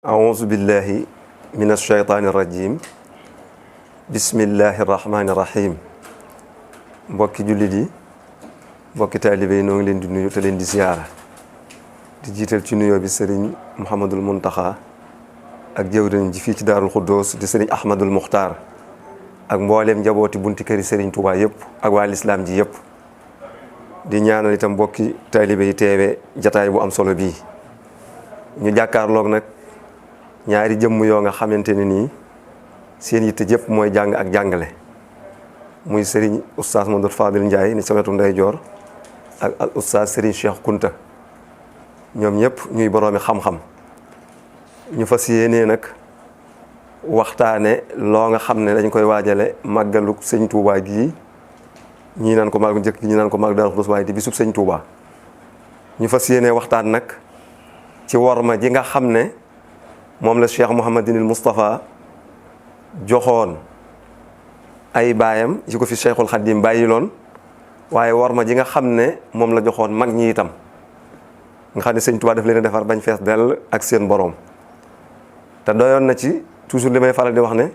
أعوذ بالله من الشيطان الرجيم بسم الله الرحمن الرحيم mbokki jullit yi mbokki taalibe yi noo ngi leen di nuyu te leen di ziyaara di jiital ci nuyoo bi sëriñ Mouhamadul Muntaxa ak jëwriñ ji fii ci Daarul Xuddoos di sëriñ Ahmadul Muxtaar ak mbooleem njabooti bunti këri sëriñ Tuubaa yëpp ak waa lislaam ji yëpp di ñaanal itam mbokki taalibe yi teewe jataay bu am solo bii ñu jàkkaarloog nag ñaari jëmm yoo nga xamante ne nii seen yitte jëpp mooy jàng ak jàngale muy sëriñ oustaz Modou Fadil Ndiaye ni sa wetu ndeyjoor ak al oustaz sëriñ Cheikh Kunta ñoom ñëpp ñuy boroomi xam-xam ñu fas yéenee nag waxtaane loo nga xam ne dañ koy waajale màggalu sëñ Touba gii ñii naan ko màggal njëkk gi ñii naan ko màggal Daaru Xudoos waaye di bisub sëñ Touba ñu fas yéenee waxtaan nag ci worma ji nga xam ne moom la Cheikh Mouhamadinil Moustapha joxoon ay baayam yi ko fi Cheikhul Khadim bàyyiloon waaye worma ji nga xam ne moom la joxoon mag ñi itam nga xam ne sëñ Touba daf leen a defar bañ fees dell ak seen borom te doyoon na ci toujours li may faral di wax ne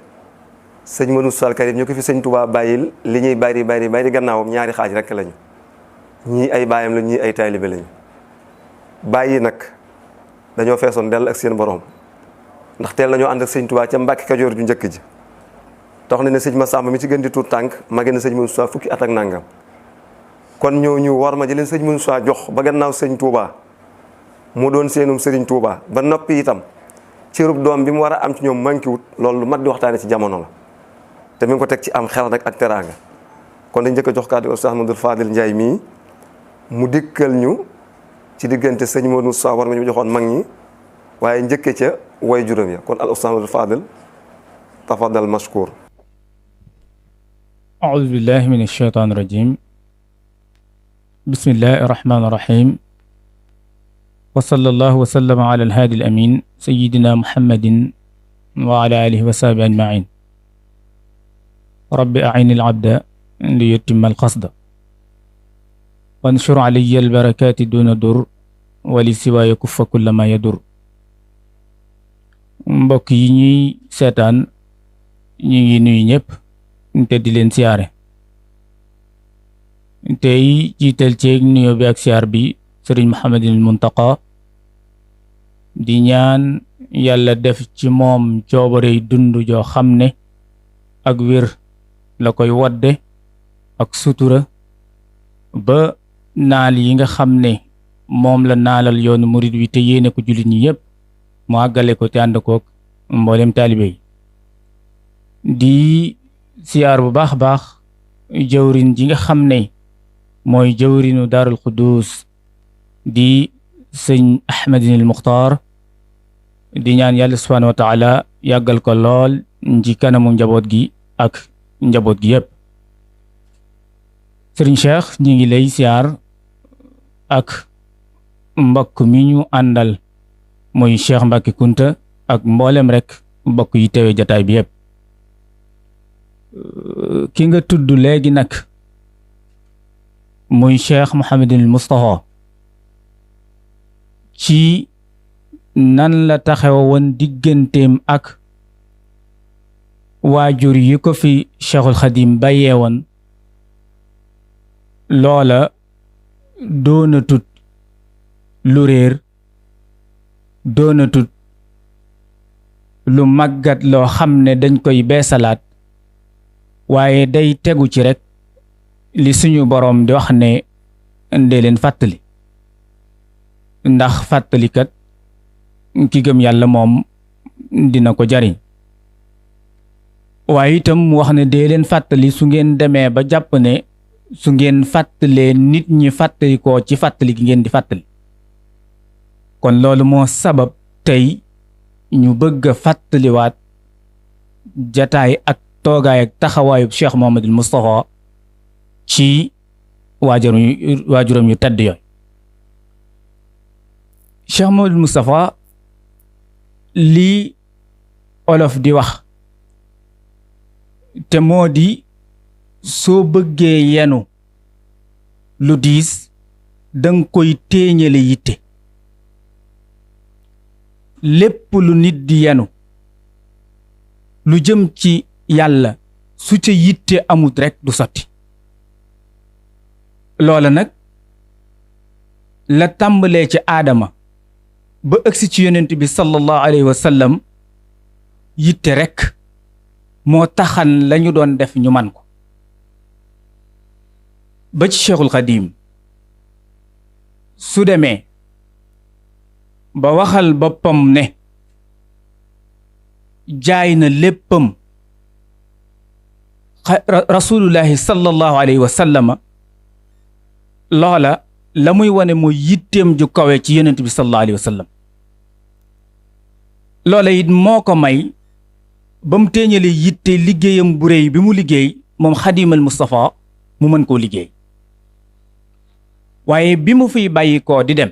sëñ Manu Sall Karim ñu ko fi sëñ Touba bàyyil li ñuy bari gannaawam ñaari xaaj rek lañu ñii ay baayam la ñii ay taalibe lañu bàyyi nag dañoo feesoon dell ak seen borom ndax teel nañoo ànd ak sëñ Touba ca Mbàkke Kajoor ju njëkk ji tax na ne sëñ Massamba mi ci gën di tuut tànk mage na sëñ Moussa fukki at ak nangam kon ñooñu war ma jëleen sëñ Moussa jox ba gannaaw sëñ Touba mu doon seenum sëriñ Touba ba noppi itam cërub doom bi mu war a am ci ñoom manqué wut loolu lu mat di waxtaane ci jamono la te mi ngi ko teg ci am xel rek ak teraanga kon dañ njëkk a jox kàddu Oustaz Modou Fadil Ndiaye mii mu dikkal ñu ci diggante sëñ Modou Moussa war ma ñu joxoon mag ñi waaye njëkke ca way juróom ya kon al Oustaz Modou Fadil tafadal mashkur. أعوذ بالله من الشيطان الرجيم بسم الله الرحمن الرحيم وصلى الله وسلم على الهادي الأمين سيدنا محمد وعلى آله وصحبه أجمعين رب أعين العبد ليتم القصد وانشر علي البركات دون در ولسوى يكف كل ما يدر mbokk yi ñuy seetaan ñu ngi nuyu ñëpp te di leen siyaare tey jiital ceeg nuyoo bi ak siyaar bi sëriñ Mouhamadinil Muntaqa di ñaan yàlla def ci moom coobarey dund joo xam ne ak wér la koy wadde ak sutura ba naal yi nga xam ne moom la naalal yoonu murid wi te yéene ko jullit ñi yépp mu àggale ko te ànd koog mboolem taalibe yi di siyaar bu baax baax jëwrin ji nga xam ne mooy jëwrinu Daarul Xudoos di sëñ Ahmadinil Muxtaar di ñaan yàlla subhaanahu wa taala yàggal ko lool ci kanamu njaboot gi ak njaboot gi yépp sëriñ Cheikh ñi ngi lay siyaar ak mbokk mi ñu àndal mooy Cheikh Mbacke Kunta ak mboolem rek mbokk yi teewe jataay bi yépp ki nga tudd léegi nag muy Cheikh Mouhamadinil Moustapha ci nan la taxaw woon digganteem ak waajur yi ko fi Cheikhul Khadim bàyyee woon loola doonatut lu réer doonatut lu màggat loo xam ne dañ koy beesalaat waaye day tegu ci rek li suñu boroom di wax ne ndee leen fàttali ndax fàttalikat ki gëm yàlla moom dina ko jariñ waaye itam mu wax ne dee leen fàttali su ngeen demee ba jàpp ne su ngeen fàttalee nit ñi fàttali ko ci fàttali gi ngeen di fàttali kon loolu moo sabab tey ñu bëgg a fàttaliwaat jataay ak toogaay ak taxawaayub Cheikh Mouhamadul Moustapha ci waajuram yu tedd yooyu Cheikh Mouhamadul Moustapha lii olof di wax te moo di soo bëggee yenu lu diis danga koy téeñale yitte lépp lu nit di yenu lu jëm ci yàlla su ca yitte amut rekk du sotti. loola nag la tàmbalee ci aadama ba ëgsi ci yonent bi sallallahu alayhi wa sallam yitte rekk moo taxan lañu doon def ñu man ko. ba ci Cheikhul Xadim su demee ba waxal boppam ne jaay na léppam rasulullahi sallallahu alayhi wa sallama loola la muy wane mooy yitteem ju kawe ci yonent bi sallallahu alayhi wa sallam. loola it moo ko may ba mu téeñalee yitte liggéeyam bu réy bi mu liggéey moom Xadimal Mustafa mu mën koo liggéey. waaye bi mu fiy bàyyi koo di dem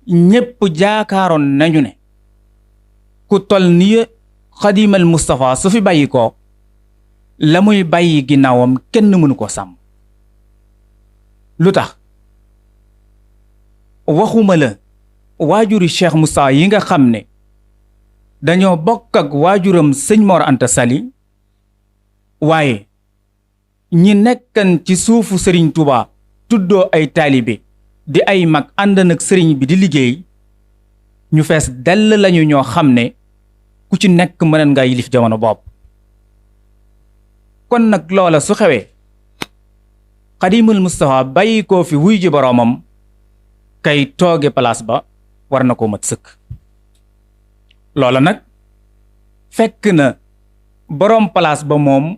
ñépp jaakaaroon nañu ne ku tol ni Xadimal Mustafa su fi bàyyi koo la muy bàyyi ginnaawam kenn mënu ko sàmm. lu tax waxuma la waajuri Cheikh Moussa yi nga xam ne dañoo bokk ak waajuram sëñ Mor Anta Sali waaye ñi nekkan ci suufu sëriñ Touba tuddoo ay taalibe di ay mag ànd nag sëriñ bi di liggéey ñu fees dell lañu ñoo xam ne ku ci nekk mëneen nga yilif jamono bopp. kon nag loola su xewee Xadimul Mustafa bàyyi koo fi wuy ji boroomam kay tooge palaas ba war na ko mat sëkk. loola nag fekk na boroom palaas ba moom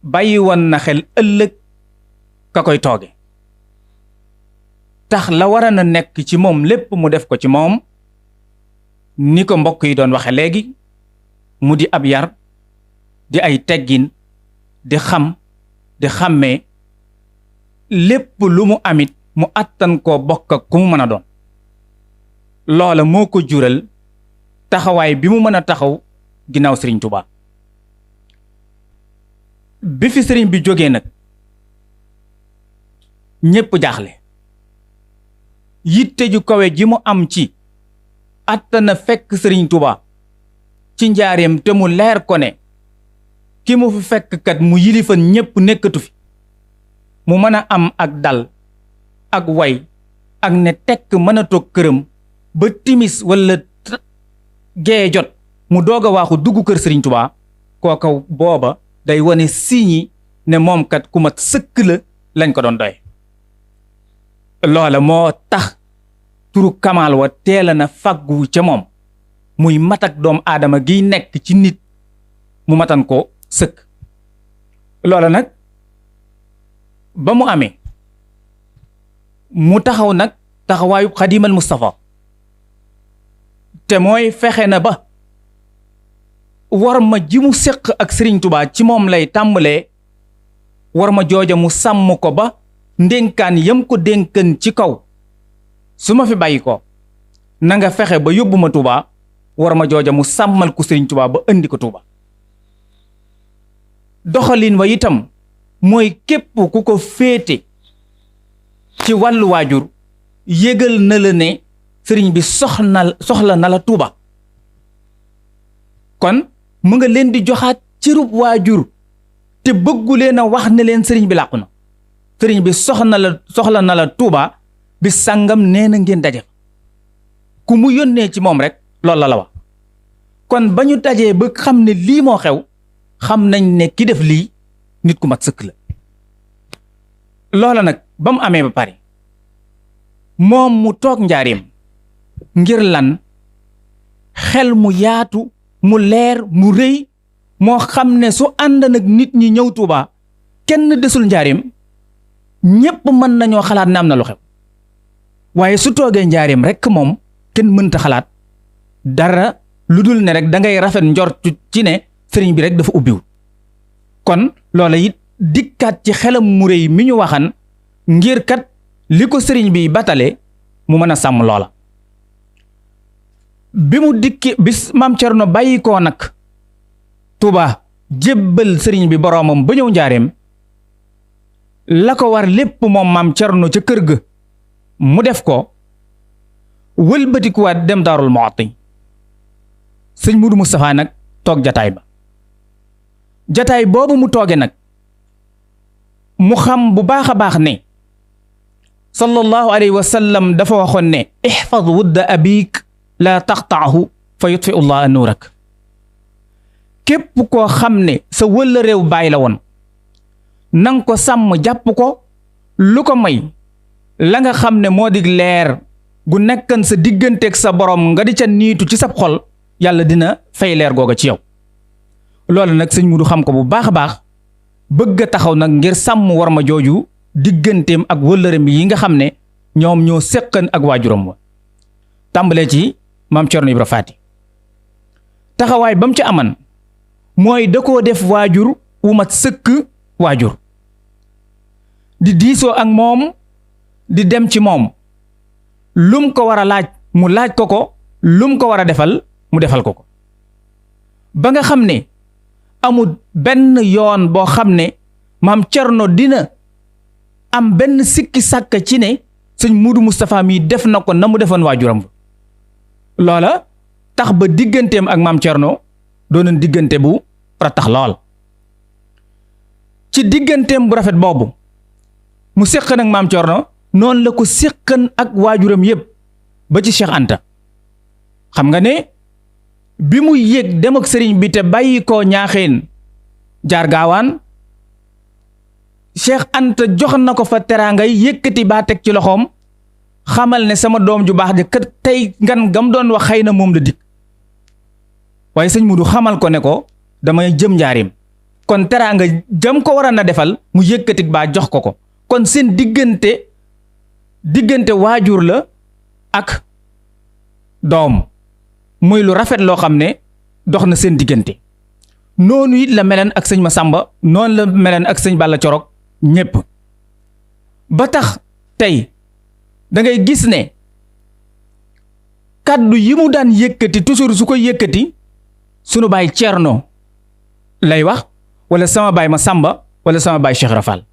bàyyi woon na xel ëllëg ka koy tooge tax la war na nekk ci moom lépp mu def ko ci moom ni ko mbokk yi doon waxe léegi mu di ab yar di ay teggin di xam di xàmmee lépp lu mu amit mu àttan koo bokk ak ku mu mën a doon. loola moo ko jural taxawaay bi mu mën a taxaw ginnaaw Sëriñ Tuubaa. bi fi sëriñ bi jógee nag ñépp jaaxle yitte ju kawe ji mu am ci àttana fekk Sëriñ Tuubaa ci njaareem te mu leer ko ne ki mu fi fekk kat mu yilifan ñépp nekkatu fi mu mën a am ak dal ak way ak ne tekk mën a toog këram ba timis walla gee jot mu doog a waaxu dugg kër Sëriñ Tuubaa kooka booba day wane siñi ne moom kat ku mat sëkk la lañ ko doon doy. loola moo tax turu Kamal wa teela na fàggu ca moom muy matak doom aadama giy nekk ci nit mu matan ko sëkk. loola nag ba mu amee mu taxaw nag taxawaayu Xadimal Mustafa te mooy fexe na ba war ma ji mu séq ak Sëriñ Tuubaa ci moom lay tàmbalee war ma jooja mu sàmm ko ba ndénkaan yam ko dénkan ci kaw su ma fi bàyyi ko na nga fexe ba yóbbu ma Tuubaa war ma jooja mu sàmmal ko Sëriñ Tuubaa ba indi ko Tuubaa. doxalin wa itam mooy képp ku ko féete ci wàllu waajur yëgal na la ne sëriñ bi soxla na la Tuubaa. kon mu nga leen di joxaat cërub waajur te bëggu leen a wax ne leen sëriñ bi làqu na sëriñ bi soxla na la Tuubaa bi sàngam nee na ngeen daje ku mu yónnee ci moom rek loolu la wax. kon ba ñu dajee ba xam ne lii moo xew xam nañ ne ki def lii nit ku mat sëkk la. loola nag ba mu amee ba pare moom mu toog njaareem ngir lan xel mu yaatu mu leer mu rëy moo xam ne su ànd nag nit ñi ñëw Tuubaa kenn desul njaareem ñépp mën nañoo xalaat ne am na lu xew waaye su toogee njaareem rekk moom kenn mënta xalaat dara lu dul ne rek da ngay rafet njort ci ne sëriñ bi rek dafa ubbiwul. kon loola it dikkaat ci xelam mu rëy mi ñu waxan ngir kat li ko sëriñ bi batale mu mën a sàmm loola. bi mu dikki bis maam Cerno bàyyi koo nag Tuubaa jébbal sëriñ bi boroomam ba ñëw njaareem la ko war lépp moom maam Cerno ca kër ga mu def ko wëlbatikuwaat dem Daarul Muxti sëñ Mudu Moustapha nag toog jataay ba jataay boobu mu tooge nag mu xam bu baax a baax ne sallallahu alayhi wa sallam dafa waxoon ne ihfaz wudda abik laa taqtaahu fa yutfi ullah nuurak képp koo xam ne sa wëlla réew baay la woon nang ko sàmm jàpp ko lu ko may la nga xam ne moo dig leer gu nekkan sa digganteeg sa borom nga di ca niitu ci sab xol yàlla dina fay leer googa ci yow loolu nag sëñ Mudu xam ko bu baax a baax bëgg a taxaw nag ngir sàmm war ma jooju digganteem ak wëllëreem yi nga xam ne ñoom ñoo séqan ak waajuram wa tàmbalee ci maam Cerno Ibra Faati taxawaay ba mu ci aman mooy da koo def waajur wu mat sëkk waajur di diisoo ak moom di dem ci moom lum ko war a laaj mu laaj ko ko lum ko war a defal mu defal ko ko ba nga xam ne amul benn yoon boo xam ne maam Cerno dina am benn sikki sàkk ci ne sëñ Mudu Moustapha mi def na ko na mu defoon waajuram ba loola tax ba digganteem ak maam Cerno doonoon diggante bu ratax lool ci digganteem bu rafet boobu mu séqan ak maam Cerno noonu la ko séqan ak waajuram yépp ba ci Cheikh Anta xam nga ne bi mu yéeg dem ak sëriñ bi te bàyyi koo ñaaxeen jaar gaawaan Cheikh Anta jox na ko fa teraangay yëkkati baa teg ci loxoom xamal ne sama doom ju baax ja kat tey ngan gam doon wax xëy na moom la dikk waaye sëñ Mudu xamal ko ne ko damay jëm njaarim kon teraanga jëm ko waroon a defal mu yëkkati baa jox ko ko kon seen diggante waajur la ak doom muy lu rafet loo xam ne dox na seen diggante noonu it la meleen ak sëñ Masamba noonu la meleen ak sëñ Balla Corog ñépp ba tax tey da ngay gis ne kàddu yi mu daan yëkkati toujours su ko yëkkati sunu baay Cerno lay wax wala sama baay Masamba wala sama baay Cheikh Rafal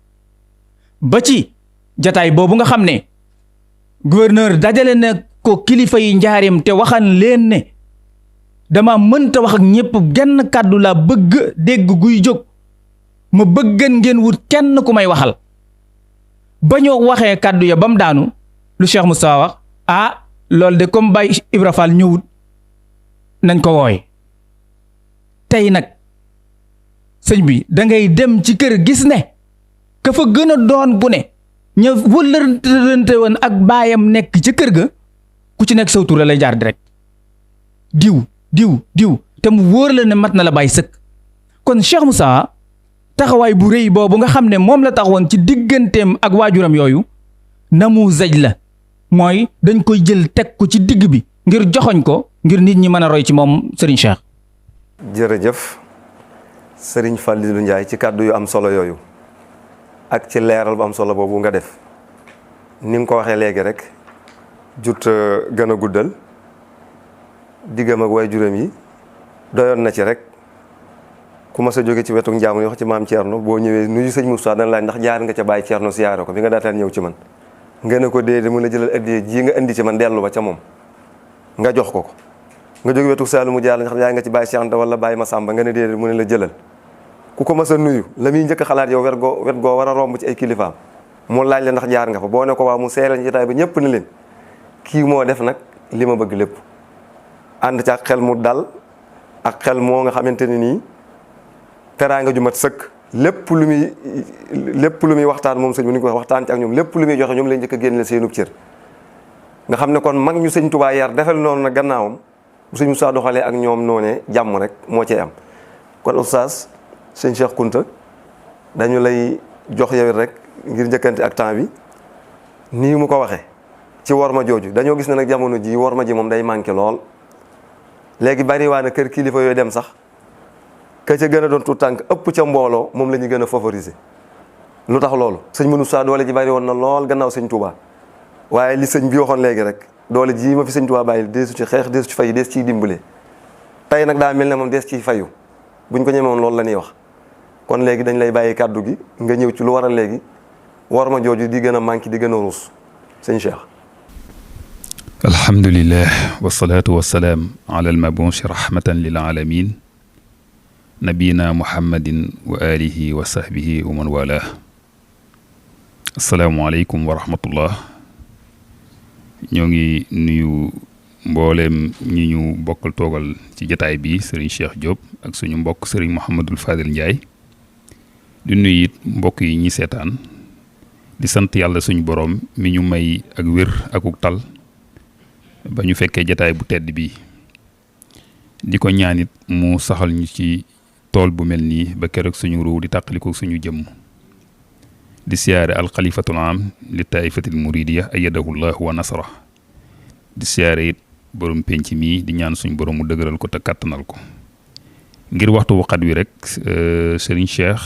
ba ci jataay boobu nga xam ne gouverneur dajale na ko kilifa yi njaareem te waxan leen ne dama mënta wax ak ñépp genn kàddu la bëgg dégg guy jóg ma bëggan ngeen wut kenn ku may waxal ba ñoo waxee kàddu ya ba mu daanu lu Cheikh Moustapha wax loolu de comme Baye Ibra Fall ñëwut nañ ko wooye tey nag sëñ bi da ngay dem ci kër gis ne ka fa gën a doon bu ne ña wëllërante woon ak baayam nekk ca kër ga ku ci nekk saw tur la lay jaar direct diw te mu wóor la ne mat na la bàyyi sëkk kon Cheikh Moussa taxawaay bu rëy boobu nga xam ne moom la taxawoon ci digganteem ak waajuram yooyu namu zaj la mooy dañ koy jël teg ko ci digg bi ngir joxoñ ko ngir nit ñi mën a roy ci moom Serigne Cheikh. jërëjëf Serigne Fallilou Ndiaye ci kàddu yu am solo yooyu ak ci leeral bu am solo boobu nga def ni nga ko waxee léegi rek jut gën a guddal diggam ak waajuram yi doyoon na ci rek ku ma sa jóge ci wetu njaamu wax ci maam Thierno boo ñëwee nuyu sëñ Moussa dana laaj ndax jaar nga ca Baye Thierno siyaare ko bi nga daataan ñëw ci man nga ne ko déedéet mu la jëlal addiya ji nga indi ci man dellu ba ca moom nga jox ko nga jóge wetu Saalum mu jaar ndax jaar nga ci Baye Cheikh Anta wala Baye Massamba nga ne déedéet mu ne la jëlal ku ko mas a nuyu la muy njëkk xalaat yow wet goo war a romb ci ay kilifaam mu laaj la ndax jaar nga fa boo ne ko waaw mu seere ci jotaay ba ñëpp ne leen kii moo def nag li ma bëgg lépp ànd ci ak xel mu dal ak xel moo nga xamante ne nii teraanga ju mat sëkk lépp lu muy waxtaan moom sëñ bi ni ko waxtaan ci ak ñoom lépp lu muy joxe ñoom lay njëkk a génne seenub cër nga xam ne kon mag ñu sëñ Tuubaa yar defal noonu nag gannaawam bu sëñ Moussa doxalee ak ñoom noonee jàmm rek moo cee am kon oustaz sëñ Cheikh Kounta dañu lay jox yowit rek ngir njëkkante ak temps bi nii mu ko waxee ci worma jooju dañoo gis ne nag jamono ji worma ji moom day manqué lool léegi bari waa na kër kilifa yooyu dem sax ka ca gën a doon tuut tànk ëpp ca mbooloo moom la ñu gën a favoriser lu tax loolu sëñ Moussa doole ji bari woon na lool gannaaw sëñ Touba waaye li sëñ bi waxoon léegi rek doole ji ma fi sëñ Touba bàyyi deesu ci xeex deesu ci fayu dees ciy dimbale tey nag daa mel ne moom dees ciy fayu buñ ko ñemewoon loolu la ñuy wax kon léegi dañ lay bàyyi kàddu gi nga ñëw ci lu waral léegi war ma jooju di gën a manqué di gën a ruus sëñ Cheikh. alhamdulillah wasalaatu wasalaam ala almabuusi rahmatan lil alamin nabiyina muhammadin wa alihi wa sahbihi wa man wala asalaamualeykum wa rahmatullah ñoo ngi nuyu mbooleem ñi ñu bokkal toogal ci jataay bi sëriñ Cheikh Diop ak suñu mbokk sëriñ Mouhamadul Fadel Ndiaye di nuyu it mbokk yi ñi seetaan di sant yàlla suñu boroom mi ñu may ak wér akuk tal ba ñu fekkee jataay bu tedd bii di ko ñaanit mu saxal ñu ci tool bu mel nii ba keroog suñu ruu di tàqaliko suñu jëmm di siyaare alxalifatul am li taifatil muridiya ayyadahu llahu wa nasra di siyaare it borom penc mii di ñaan suñu borom mu dëgëral ko te kàttanal ko ngir waxtu waxat wi rek sëriñ Cheikh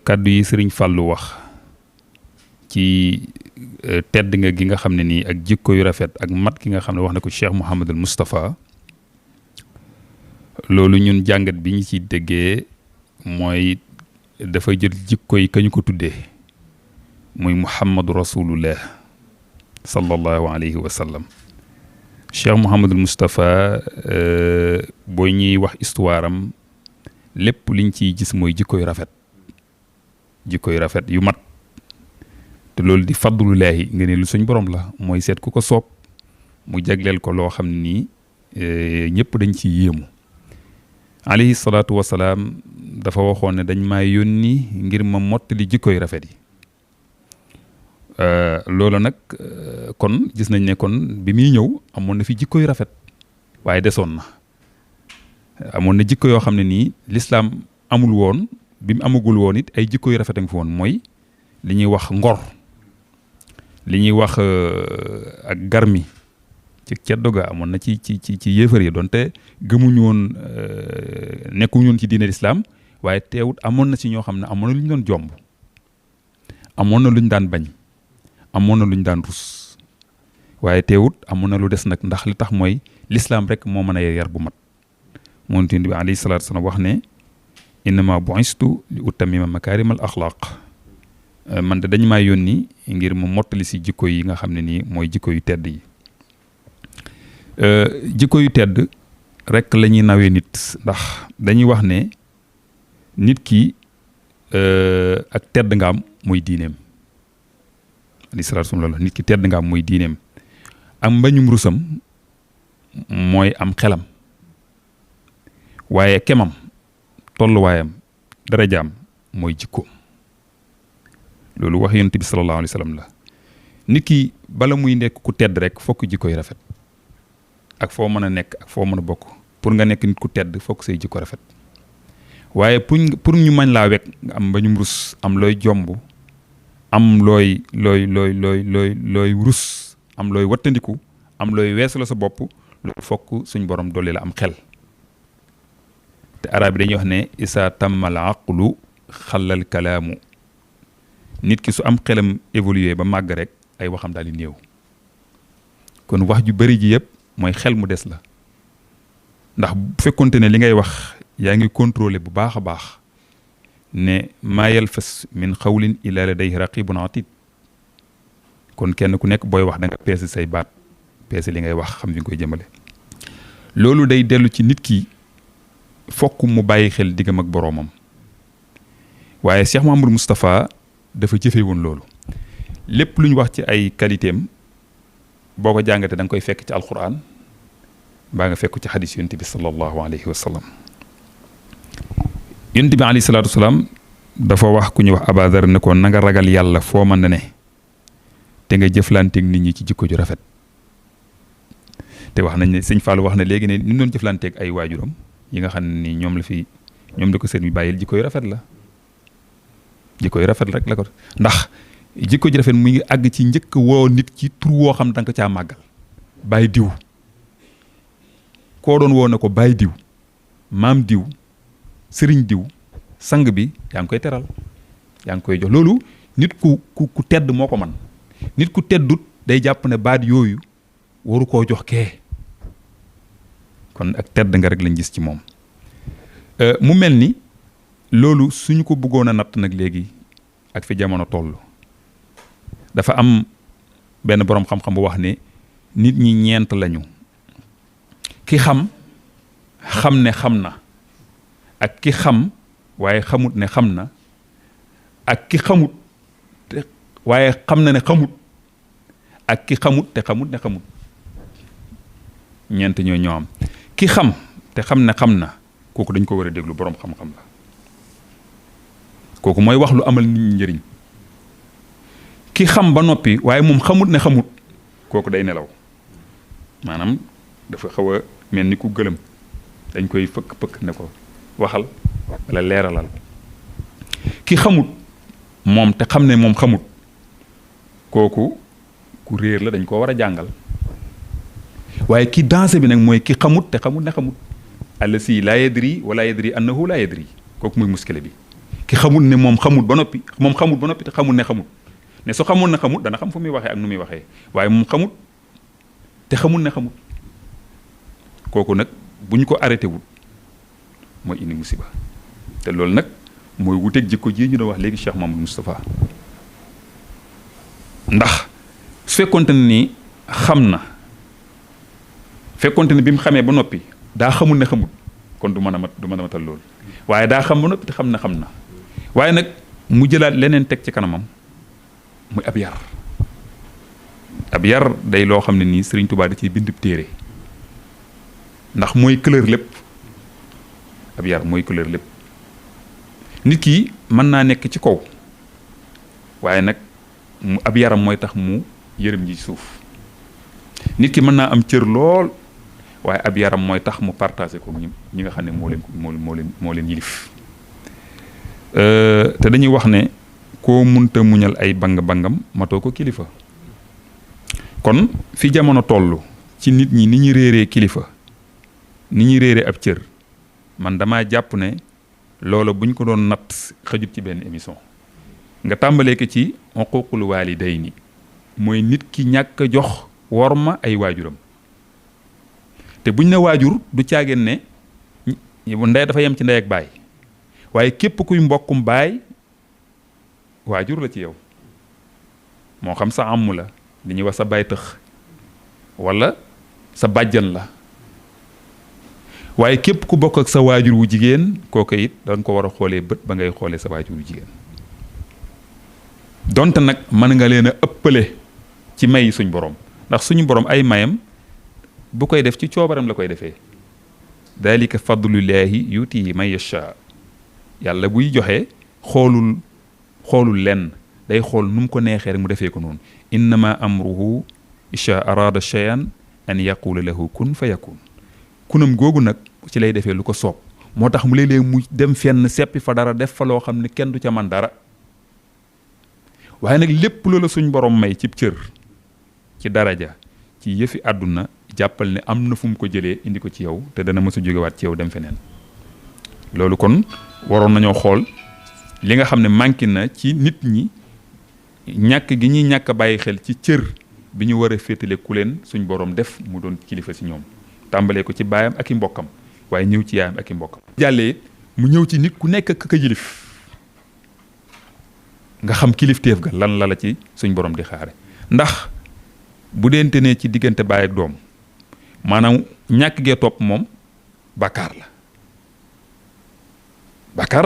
kàddu yi sëriñ Fàllu wax ci tedd nga gi nga xam ne nii ak jikko yu rafet ak mat ki nga xam ne wax na ko Cheikh Mouhamadul Moustapha loolu ñun jàngat bi ñu ci déggee mooy dafa jël jikko yi ka ñu ko tuddee muy Muhammadu Rasulullah sallallahu alayhi wa sallam Cheikh Mouhamadul Moustapha boo ñuy wax histoire am lépp liñ ciy gis mooy jikko yu rafet yu mat te loolu di fadlulaahi nga ne lu suñ borom la mooy seet ku ko soob mu jagleel ko loo xam ni ñëpp dañ ci yéemu alayhi salaatu wasalaam dafa waxoon ne dañ maa yónni ngir ma mottali jikkoy rafet yi loolu nag kon gis nañ ne kon bi muy ñëw amoon na fi jikkoy rafet waaye desoon na amoon na jikko yoo xam ne nii lislaam amul woon bi mu amagul woon it ay jikkoy rafet a ngi fi woon mooy li ñuy wax ngor li ñuy wax ak garmi ci ceddo ga amoon na ci yéefar yi doonte gëmuñu woon nekkuñu woon ci diine lislaam waaye teewut amoon na ci ñoo xam ne amoon na lu ñu doon jomb amoon na lu ñu daan bañ amoon na lu ñu daan rus waaye teewut amoon na lu des nag ndax li tax mooy lislaam rek moo mën a yar bu mat moom Yonent bi alayhi salaatu wa salaam wax ne innama bu'istu li utammima makaarimal axlaaq man de dañ maa yónni ngir mu mottali si jikko yi nga xam ne nii mooy jikko yu tedd yi jikko yu tedd rek la ñuy nawee nit ndax dañuy wax ne nit ki ak tedd nga am mooy diineem alayhi salaatu wa salaam nit ki tedd nga am mooy diineem am mbañum rusam mooy am xelam waaye kemam tolluwaayam darajaam mooy jikkoom loolu wax Yonent bi sallallahu alayhi wa sallam la nit ki bala muy nekk ku tedd rek fokk jikkoy rafet ak foo mën a nekk ak foo mën a bokk pour nga nekk nit ku tedd fokk say jikko rafet waaye pour ñu mañ laa wekk nga am mbañum rus am looy jomb am looy rus am looy wattandiku am looy weesu la sa bopp loolu fokk suñ borom dolli la am xel te arab yi dañuy wax ne isa tammal aqlu xalal kalaamu nit ki su am xelam évolué ba màgg rek ay waxam daal di néew kon wax ju bari ji yëpp mooy xel mu des la ndax bu fekkonte ne li ngay wax yaa ngi contrôlé bu baax a baax ne maa yalfas min xawlin illa ladayhi raqibun atid kon kenn ku nekk booy wax da nga peese say baat peese li ngay wax xam fi nga koy jëmale loolu day dellu ci nit ki fokk mu bàyyi xel diggam ak boroomam waaye Cheikh Mouhamadou Moustapha dafa jëfe woon loolu lépp lu ñu wax ci ay qualité am boo ko jàngatee da nga koy fekk ci alquran mbaa nga fekk ci xadis Yonent bi sallallahu alayhi wa sallam Yonent bi alayhi salaatu wa salaam dafa wax ku ñuy wax Abadar ne ko na nga ragal yàlla foo mën na ne te nga jëflanteeg nit ñi ci jikko ju rafet te wax nañ ne sëñ Fallou wax na léegi ne ni doon jëflanteeg ay waajuram yi nga xam ne ni ñoom la ko seen bi bàyyil jikko yu rafet la jikko yu rafet rek la ko ndax jikko ji rafet mu ngi àgg ci njëkk woo nit ci tur woo xam da nga ko caa màggal bàyyi diw koo doon woo na ko bàyyi diw maam diw sëriñ diw sang bi yaa ngi koy teral yaa ngi koy jox loolu nit ku tedd moo ko man nit ku teddut day jàpp ne baat yooyu waru koo jox kee kon ak tedd nga rek lañ gis ci moom mu mel ni loolu suñu ko bëggoon a natt nag léegi ak fi jamono toll dafa am benn boroom xam-xam bu wax ne nit ñi ñeent lañu ki xam ne xam na ak ki xam waaye xamut ne xam na ak ki xamut te waaye xam na ne xamut ak ki xamut te xamut ne xamut ñeent ñoo am ki xam te xam ne xam na kooku dañ ko war a déglu boroom xam-xam la kooku mooy wax lu amal nit ñi njëriñ ki xam ba noppi waaye moom xamut ne xamut kooku day nelaw maanaam dafa xaw a mel ni ku gëlëm dañ koy fëkk ne ko waxal wala leeralal ki xamut moom te xam ne moom xamut kooku ku réer la dañ koo war a jàngal waaye ki dansé bi nag mooy ki xamut te xamut ne xamut allasi laa yadri wala yadri annahu laa yadri kooku mooy muskile bi ki xamut ne moom xamut ba noppi te xamut ne xamut ne su xamul ne xamut dana xam fu muy waxee ak nu muy waxee waaye moom xamut te xamut ne xamut kooku nag bu ñu ko arrêté wut mooy indi musiba te loolu nag mooy wuteeg jikko ji ñu doon wax léegi Cheikh Mamadou Moustapha ndax su fekkonte ne ni xam na fekkonte ne bi mu xamee ba noppi daa xamul ne xamut kon du mën a matal loolu waaye daa xam ba noppi te xam na waaye nag mu jëlaat leneen teg ci kanamam muy ab yar day loo xam ne nii Sëriñ Tuubaa da ciy bind téere ndax mooy couleur lépp ab yar mooy couleur lépp nit ki mën naa nekk ci kaw waaye nag ab yaram mooy tax mu yërëm ji suuf nit ki mën naa am cër lool waaye ab yaram mooy tax mu partagé ko ñi nga xam ne moo leen yilif te dañuy wax ne koo munta muñal ay bang-bangam matoo ko kilifa kon fi jamono toll ci nit ñi ni ñu réeree kilifa ni ñuy réeree ab cër man dama jàpp ne loola buñ ko doon natt xajut ci benn émission nga tàmbalee ko ci uquuqul waalidayni mooy nit ki ñàkk a jox worma ay waajuram te buñ ne waajur du caageen ne ndey dafa yem ci ndey ak baay waaye képp kuy mbokkum baay waajur la ci yow moo xam sa àmm la li ñuy wax sa baay tëx wala sa bàjjan la waaye képp ku bokk ak sa waajur wu jigéen kooku it danga ko war a xoolee bët ba ngay xoolee sa waajur wu jigéen donte nag mën nga leen a ëppale ci may suñ borom ndax suñu borom ay mayam bu koy def ci coobaram la koy defee dalika fadlullahi yuti man yasha yàlla buy joxe xoolul lenn day xool nu mu ko neexee rek mu defee ko noonu innama amruhu isha arada shay'an an yaqula lahu kun fa yakun kunam googu nag ci lay defee lu ko soob moo tax mu léeg-léeg mu dem fenn seppi fa dara def fa loo xam ne kenn du ca man dara waaye nag lépp loola suñ borom may ci cër ci daraja ci yëfi àdduna jàppal ne am na fu mu ko jëlee indi ko ci yow te dana mës a jógewaat ci yow dem feneen loolu kon waroon nañoo xool li nga xam ne manqué na ci nit ñi ñàkk gi ñuy ñàkk bàyyi xel ci cër bi ñu war a féetale ku leen suñ borom def mu doon kilifa si ñoom tàmbalee ko ci baayam ak i mbokkam waaye ñëw ci yaayam ak i mbokkam jàllee mu ñëw ci nit ku nekk ka yilif nga xam kilifteef ga lan la ci suñ borom di xaare ndax bu deente ne ci diggante baay ak doom maanaam ñàkk gee topp moom bàkkaar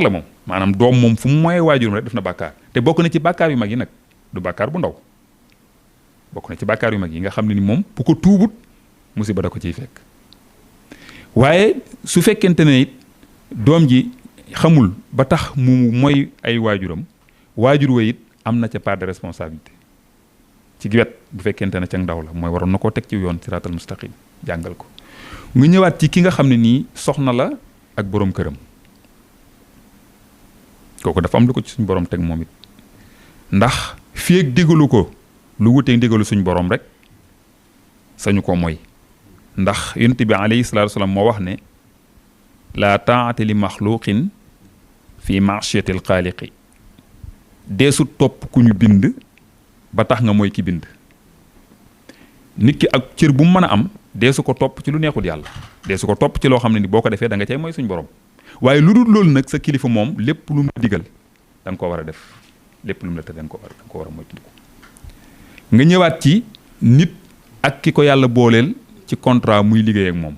la moom maanaam doom moom fu mu moyee waajurum rek def na bàkkaar te bokk na ci bàkkaar yu mag yi nag du bàkkaar bu ndaw bokk na ci bàkkaar yu mag yi nga xam ne ni moom bu ko tuubut musiba da ko ciy fekk waaye su fekkente ne it doom ji xamul ba tax mu mooy ay waajuram waajur wa it am na ca part de responsabilité ci wet bu fekkente ne ca ndaw la mooy waroon na koo teg ci yoon siraatal mustaqim jàngal ko mu ñëwaat ci ki nga xam ne nii soxna la ak boroom këram kooku dafa am lu ko ci suñ borom teg moom it ndax fii ak digalu ko lu wuteeg digalu suñ borom rek sañu ko mooy ndax yonent bi alayhi salaatu wasalaam moo wax ne laa taa'ata li maxluqin fi maasiyati al xaaliqi deesu topp ku ñu bind ba tax nga mooy ki bind nit ki ak cër bu mu mën a am deesu ko topp ci lu neexul yàlla deesu ko topp ci loo xam ne ni boo ko defee da nga cay mooy suñ borom waaye lu dul loolu nag sa kilifa moom lépp lu mu la digal da nga ko war a def lépp lu mu la tere da nga ko war a moytu nga ñëwaat ci nit ak ki ko yàlla booleel ci contrat muy liggéey ak moom.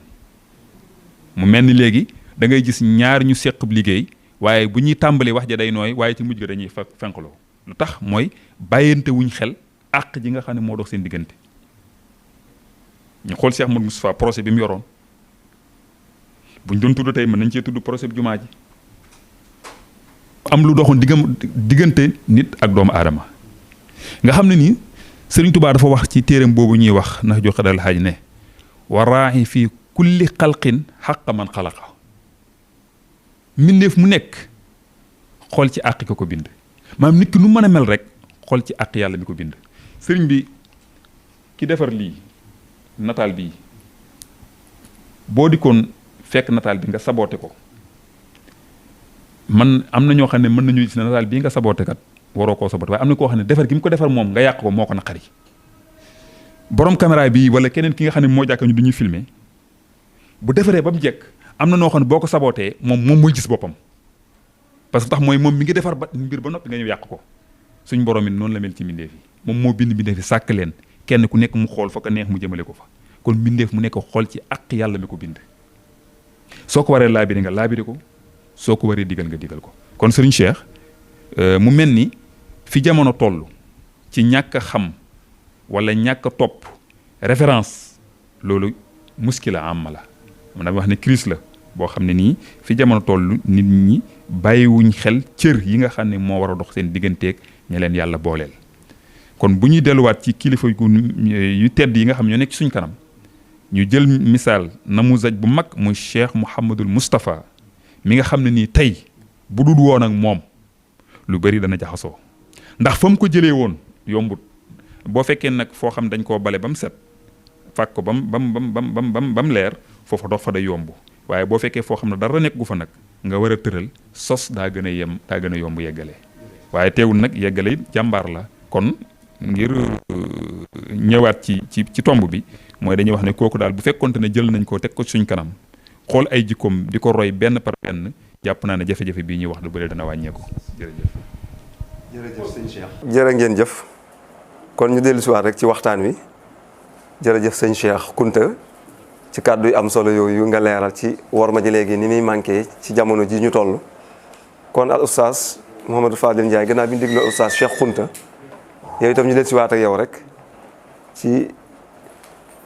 mu mel ni léegi da ngay gis ñaar ñu sequb liggéey waaye bu ñuy tàmbali wax ja day nooy waaye ci mujj ga dañuy fenqloo lu tax mooy bàyyante wuñ xel àq ji nga xam ne moo dox seen diggante. ñu xool Cheikh Modou Moustapha projet bi mu yoroon buñ doon tudd tey mën nañ cee tudd projet bi jumaa ji am lu doxoon diggante nit ak doomu aadama nga xam ne nii Sëriñ Tuubaa dafa wax ci téeram boobu ñuy wax ndax joxe dal xaaj ne waraaxi fii kulli xalqin xaqa man xalaqa mbindeef mu nekk xool ci àq ko bind maanaam nit ki nu mën a mel rek xool ci àq yàlla mi ko bind. sëriñ bi ki defar lii nataal bii boo dikkoon fekk nataal bi nga saboote ko man am na ñoo xam ne mën nañu gis ne nataal bii nga saboote kat waroo koo saboote waaye am na koo xam ne defar gi mu ko defar moom nga yàq ko moo ko naqari borom caméra bii wala keneen ki nga xam ne moo jàkk ñu du ñuy filmer bu defaree ba mu jekk am na noo xam ne boo ko sabootee moom mooy gis boppam parce que tax mooy moom mi ngi defar ba mbir ba noppi nga ñëw yàq ko suñ borom it noonu la mel ci mbindeef yi moom moo bind mbindeef yi sàkk leen kenn ku nekk mu xool fa ko neex mu jëmale ko fa kon mbindeef mu nekk xool ci àq yàlla mi ko bind soo ko waree laabiri nga laabiri ko soo ko waree digal nga digal ko kon sëriñ Cheikh mu mel ni fi jamono toll ci ñàkk a xam wala ñàkk a topp référence loolu muskila am la man dama wax ne crise la boo xam ne nii fi jamono toll nit ñi bàyyiwuñ xel cër yi nga xam ne moo war a dox seen digganteeg ña leen yàlla booleel. kon bu ñuy delluwaat ci kilifa yu tedd yi nga xam ñoo nekk ci suñ kanam ñu jël misaal namuzaj bu mag muy Cheikh Mouhamadul Moustapha mi nga xam ne nii tey bu dul woon ak moom lu bari dana jaxasoo ndax fa mu ko jëlee woon yombut boo fekkee nag foo xam dañ koo bale ba mu set fàkk ko ba mu leer foofa dox fa day yomb waaye boo fekkee foo xam ne dara nekk gu fa nag nga war a tëral sos daa gën a yomb yeggale waaye teewul nag yeggale it jàmbaar la kon ngir ñëwaat ci tomb bi mooy dañuy wax ne kooku daal bu fekkonte ne jël nañ ko teg ko suñ kanam xool ay jikkoom di ko roy benn par benn jàpp naa ne jafe-jafe bii ñuy wax lu bëri dana wàññeeku jërëjëf sëñ Cheikh. jërë ngeen jëf kon ñu dellu si waat rek ci waxtaan wi jërëjëf sëñ Cheikh Kounta ci kàddu yu am solo yooyu nga leeral ci war ma ji léegi ni muy manqué ci jamono ji ñu toll kon al oustaz Mouhamadou Fadil Ndiaye gannaaw bi ñu déglu oustaz Cheikh Kounta yow itam ñu dellu si waat ak yow rek ci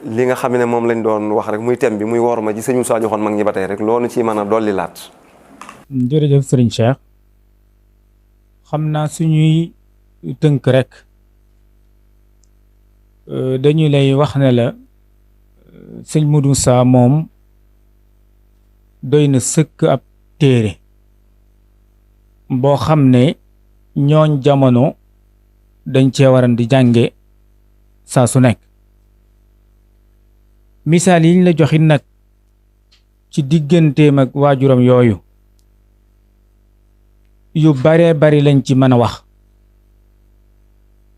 li nga xam ne moom lañ doon wax rek muy thème bi muy war ma ji sëñ Moussa joxoon mag ñi ba tey rek loolu ci mën a dolli laat. jërëjëf sëriñ Cheikh xam naa suñuy tënk rek dañu lay wax ne la sëñ Modou Moussa moom doy na sëkk ab téere boo xam ne ñooñ jamono dañ cee waran di jànge saa su nekk misaal yiñ la joxit nag ci digganteem ak waajuram yooyu yu baree bari lañ ci mën a wax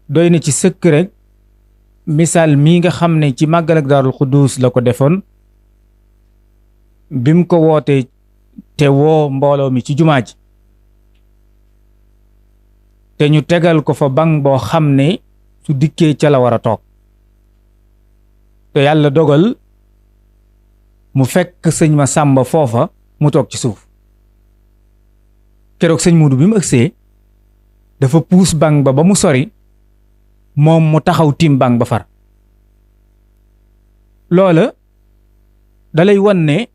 doy na ci sëkk rek misaal mii nga xam ne ci màggal ak Daarul Xuddus la ko defoon bim ko wootee te woo mbooloo mi ci jumaa ji te ñu tegal ko fa bang boo xam ne su dikkee ca la war a toog te yàlla dogal mu fekk sëñ ma sàmba foofa mu toog ci suuf keroog sëñ Muudu bi mu ëgsee dafa puus bang ba mu sori moom mu taxaw tiim bang ba far loola dalay wan ne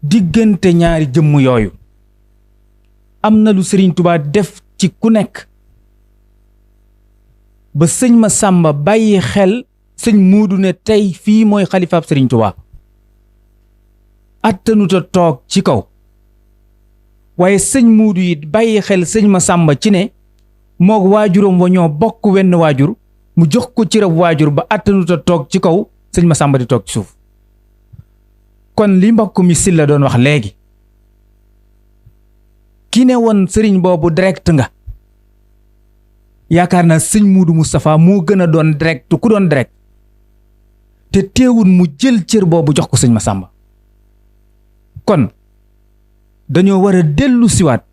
diggante ñaari jëmm yooyu am na lu Sëriñ Tuubaa def ci ku nekk ba sëñ ma sàmba bàyyi xel sëñ Muudu ne tey fii mooy xalifaab Sëriñ Tuubaa attanuta toog ci kaw waaye sëñ Muudu it bàyyi xel sëñ ma sàmba ci ne moog waajuram wa ñoo bokk wenn waajur mu jox ko ci rab waajur ba attanuta toog ci kaw sëñ ma sàmba di toog ci suuf kon li mbokk mi Silla doon wax léegi ki ne woon sëriñ boobu direct nga yaakaar naa sëñ Muudu Moustapha moo gën a doon direct ku doon direct te teewul mu jël cër boobu jox ko sëñ Masamba kon dañoo war a dellu siwaat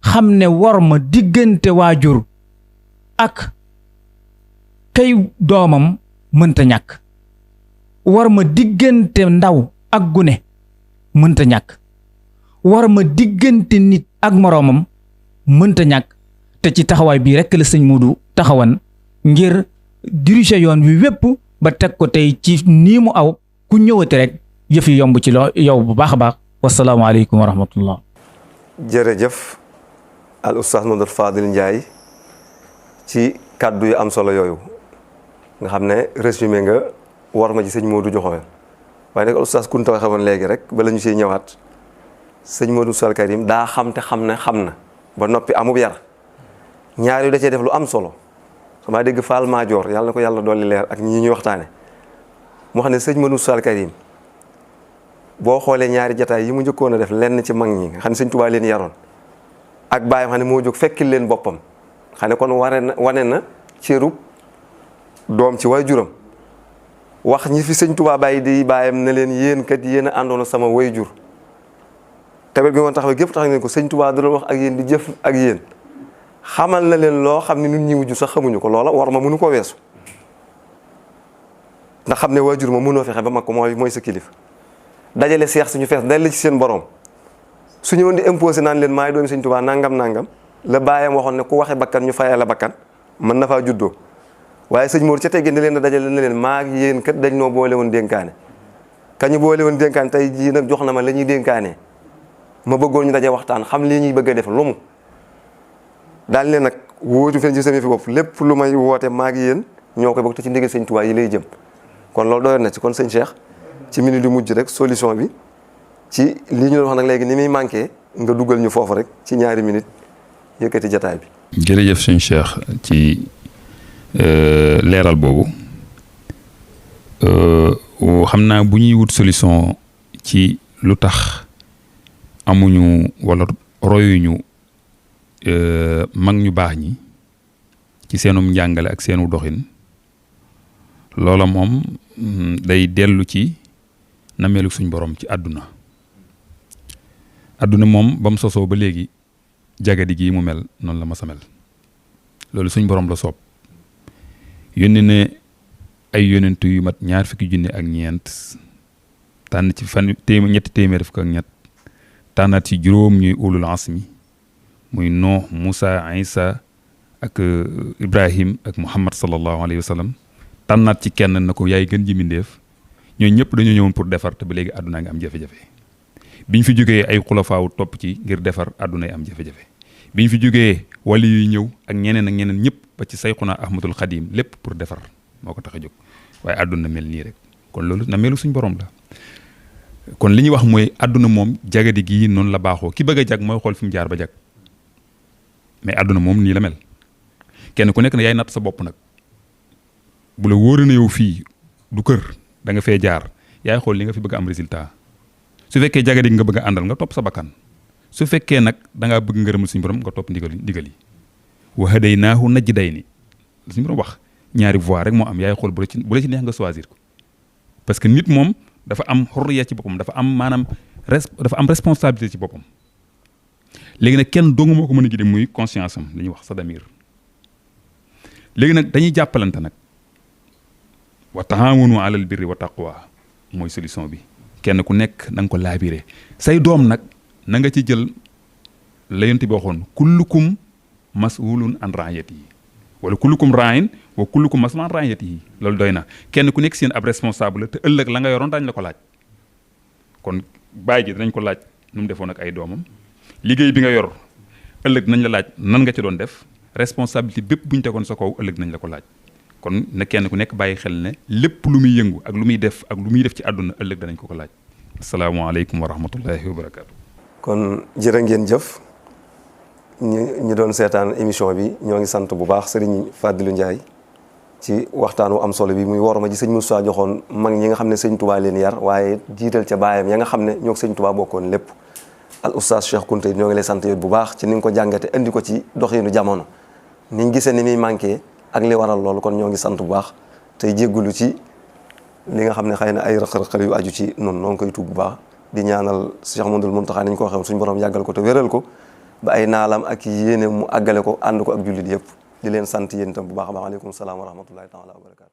xam ne war ma diggante waajur ak kay doomam mënta ñàkk war ma diggante ndaw ak gune mënta ñàkk war ma diggante nit ak moroomam mënta ñàkk te ci taxawaay bii rekk la sëñ Modou taxawan ngir diriger yoon wi wépp ba teg ko tey ci nii mu aw ku ñëwati rek yëf yi yomb ci yow bu baax a baax. wasalaamaaleykum wa rahmatullah. jërëjëf al oustaz Modou Fadil Ndiaye ci kàddu yu am solo yooyu nga xam ne résumé nga war ma ci sëñ Modou joxoon waaye nag al oustaz Kunta waxe woon léegi rek bala ñu see ñëwaat sëñ Modou Sall Karim daa xam te xam na ba noppi amub yar ñaar yu da cee def lu am solo xamaa dégg Fall Maajoor yàlla na ko yàlla dolli leer ak ñi ñuy waxtaane mu xam ne sëñ Modou Sall Karim boo xoolee ñaari jataay yi mu njëkkoon a def lenn ci mag ñi nga xam ne sëñ Tuubaa leen yaroon ak baayam xam ne moo jóg fekkil leen boppam xam ne kon wane na cërub doom ci waajuram wax ñi fi sëñ Tuubaa bàyyi di baayam ne leen yéen kat yéen a àndoon sama waajur tamit bi moon taxaw gépp tax ngeen ko sëñ Tuubaa da doon wax ak yéen di jëf ak yéen xamal na leen loo xam ne ñun ñi wujju sax xamuñu ko loola war ma mënu ko weesu ndax xam ne waajur ma mënoo fexe ba mag ko mooy sa kilifa dajale seex suñu fees dal ci seen borom suñu woon di imposé naan leen maay doomi sëñ Tuubaa nangam la baayam waxoon ne ku waxe bakkan ñu fayal la bakkan mën na faa juddoo waaye sëñ Mor ca teggin di leen a dajale na leen maa ak yéen kat dañ noo boole woon dénkaane kañu boole woon dénkaane tey jii nag jox na ma la ñuy dénkaane ma bëggoon ñu daje waxtaan xam lii ñuy bëgg a def lu mu daal ne nag wóotu fen ci sama fi bopp lépp lu may woote maa ak yéen ñoo koy bokk te ci ndigal sëñ Tuubaa yi lay jëm kon loolu doyoon na ci kon sëñ Cheikh ci minute du mujj rek solution bi ci lii ñu doon wax nag léegi ni muy manqué nga dugal ñu foofu rek ci ñaari minute yëkkati jataay bi. jërëjëf sëñ Cheikh ci leeral boobu xam naa bu ñuy wut solution ci lu tax amuñu wala royuñu mag ñu baax ñi ci seenum njàngale ak seenu doxin loola moom day dellu ci nameelu suñ borom ci àdduna moom ba mu sosoo ba léegi jagadi gii mu mel noonu la ma sa mel loolu suñ borom la soob yónni ne ay yónentu yu mat 20 junne ak ñeent tànn ci ñetti téeméer fukk ak ñett tànnaat ci juróom ñuy ulul asmi muy Nuux Musa Isa ak Ibrahim ak Muhammad sallallahu alayhi wa sallam tànnaat ci kenn na ko yaay gën ji mbindéef ñooñu ñëpp dañoo ñëwoon pour defar te ba léegi àdduna ngi am jafe-jafe biñ fi jógee ay xulafaaw topp ci ngir defar àdduna yi am jafe-jafe biñ fi jógee wali yuy ñëw ak ñeneen ñëpp ba ci sayxuna Ahmadul Xadim lépp pour defar moo ko tax a jóg waaye àdduna mel nii rek kon loolu na melu suñ borom la kon li ñuy wax mooy àdduna moom jagadi gii noonu la baaxoo ki bëgg a jag mooy xool fi mu jaar ba jag mais àdduna moom nii la mel kenn ku nekk ne yaay natt sa bopp nag bu la wóoree na yow fii du kër da nga fee jaar yaay xool li nga fi bëgg am résultat su fekkee jagadi nga bëgg a àndal nga topp sa bakkan su fekkee nag da ngaa bëgg ngërëmal suñu borom nga topp ndigal yi wa hadaynaahu najdayni suñu borom wax ñaari voie rek moo am yaay xool bu la ci neex nga choisir ko parce que nit moom dafa am xurriya ci boppam dafa am maanaam dafa am responsabilité ci boppam léegi nag kenn dong moo ko mën a gide muy conscience am li ñuy wax sa damir léegi nag dañuy jàppalante nag wa taawunu alal birri wa taqwa mooy solution bi kenn ku nekk na nga ko laabiré say doom nag na nga ci jël la yonent bi waxoon kullukum mas'ulun an ra'iyatihi wala kullukum ra'in wa kullukum mas'ulun an ra'iyatihi loolu doy na kenn ku nekk seen ab responsable te ëllëg la nga yoroon dañ la ko laaj kon baay ji dinañ ko laaj nu mu defoon ak ay doomam liggéey bi nga yor ëllëg nañ la laaj nan nga ci doon def responsabilité bépp bu ñu tegoon sa kaw ëllëg nañ la ko laaj kon na kenn ku nekk bàyyi xel ne lépp lu muy yëngu ak lu muy def ci àdduna ëllëg danañ ko laaj asalaamaaleykum wa rahmatullahi wa barakaatu. kon jërë ngeen jëf ñu doon seetaan émission bi ñoo ngi sant bu baax Serigne Fadilou Ndiaye ci waxtaan wu am solo bi muy worma ji sëñ Moussa joxoon mag ñi nga xam ne sëñ Touba leen yar waaye jiital ca baayam ya nga xam ne ñoo sëñ Touba bokkoon lépp al oustaz Cheikh Kounta ñoo ngi lay sant yow bu baax ci ni nga ko jàngate indi ko ci doxinu jamono niñ gisee ni muy manqué ak li waral loolu kon ñoo ngi sant bu baax tey jéggulu ci li nga xam ne xëy na ay rëq-rëq yu aju ci noonu noo ngi koy tuub bu baax di ñaanal Cheikh Mouhamadoul Mountakha ni ñu ko waxee suñu borom yàggal ko te wéral ko ba ay naalam ak yéene mu àggale ko ànd ko ak jullit yëpp di leen sant yéen itam bu baax a baax aleykum salaam wa rahmatullahi taala wa barakaatu